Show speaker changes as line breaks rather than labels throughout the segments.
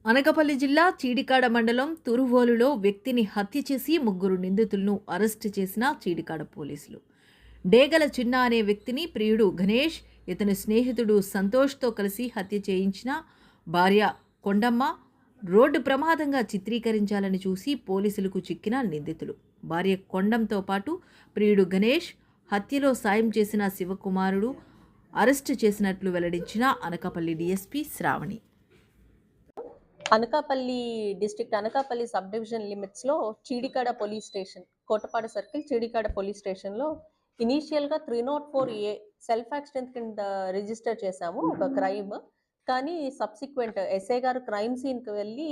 అనకాపల్లి జిల్లా చీడికాడ మండలం తురువోలులో వ్యక్తిని హత్య చేసి ముగ్గురు నిందితులను అరెస్టు చేసిన చీడికాడ పోలీసులు. డేగల చిన్న అనే వ్యక్తిని ప్రియుడు గణేష్, ఇతని స్నేహితుడు సంతోష్తో కలిసి హత్య చేయించిన భార్య కొండమ్మ రోడ్డు ప్రమాదంగా చిత్రీకరించాలని చూసి పోలీసులకు చిక్కిన నిందితులు. భార్య కొండంతో పాటు ప్రియుడు గణేష్, హత్యలో సాయం చేసిన శివకుమారుడు అరెస్టు చేసినట్లు వెల్లడించిన Anakapalli DSP Shravani.
Anakapalli district Anakapalli sub division లిమిట్స్లో Chidikada police station, Kotapadu circle Chidikada police స్టేషన్లో ఇనీషియల్గా 304A సెల్ఫ్ యాక్సిడెంట్ కింద రిజిస్టర్ చేశాము ఒక క్రైమ్. కానీ సబ్సిక్వెంట్ ఎస్ఐ గారు క్రైమ్ సీన్కి వెళ్ళి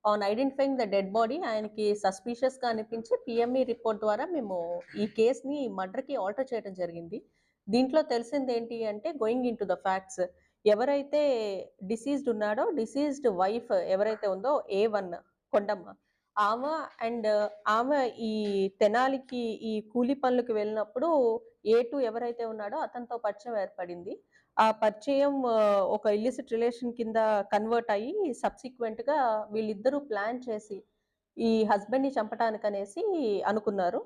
on identifying the dead body ఆయనకి సస్పీషియస్గా అనిపించి పిఎంఈ రిపోర్ట్ ద్వారా మేము ఈ కేసుని మర్డర్కి ఆల్టర్ చేయడం జరిగింది. దీంట్లో తెలిసింది ఏంటి అంటే, going in to the facts, ఎవరైతే డిసీజ్డ్ ఉన్నాడో, డిసీజ్డ్ వైఫ్ ఎవరైతే ఉందో A1 కొండమ్మ, ఆమె అండ్ ఆమె ఈ తెనాలికి ఈ కూలి పనులకు వెళ్ళినప్పుడు A2 ఎవరైతే ఉన్నాడో అతనితో పరిచయం ఏర్పడింది. ఆ పరిచయం ఒక ఇల్లిసిట్ రిలేషన్ కింద కన్వర్ట్ అయ్యి సబ్సిక్వెంట్‌గా వీళ్ళిద్దరూ ప్లాన్ చేసి ఈ హస్బెండ్‌ని చంపటానికనేసి అనుకున్నారు.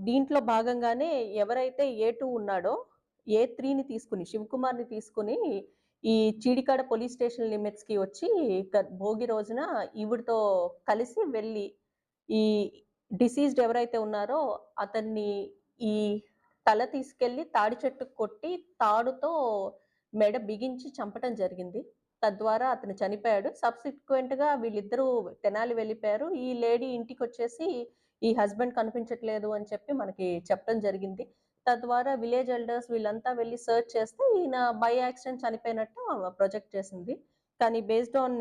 దీంట్లో భాగంగానే ఎవరైతే A2 ఉన్నాడో A3ని తీసుకొని, శివకుమార్‌ని తీసుకొని ఈ చీడికాడ పోలీస్ స్టేషన్ లిమిట్స్‌కి వచ్చి భోగి రోజున ఈవిడతో కలిసి వెళ్ళి, ఈ డిసీజ్డ్ ఎవరైతే ఉన్నారో అతన్ని ఈ తల తీసుకెళ్ళి తాడి చెట్టుకు కొట్టి, తాడుతో మెడ బిగించి చంపటం జరిగింది. తద్వారా అతను చనిపోయాడు. సబ్సిక్వెంట్‌గా వీళ్ళిద్దరూ తెనాలి వెళ్ళిపోయారు. ఈ లేడీ ఇంటికొచ్చేసి ఈ హస్బెండ్ కనిపించట్లేదు అని చెప్పి మనకి చెప్పడం జరిగింది. తద్వారా విలేజ్ ఎల్డర్స్ వీళ్ళంతా వెళ్లి సెర్చ్ చేస్తే ఈయన బై యాక్సిడెంట్ చనిపోయినట్టు ప్రొజెక్ట్ చేసింది. కానీ based on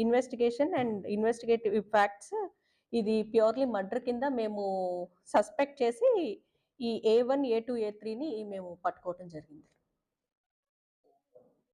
investigation and investigative facts ఇది ప్యూర్‌లీ మర్డర్ కింద మేము సస్పెక్ట్ చేసి ఈ A1, A2, A3ని మేము పట్టుకోవటం జరిగింది.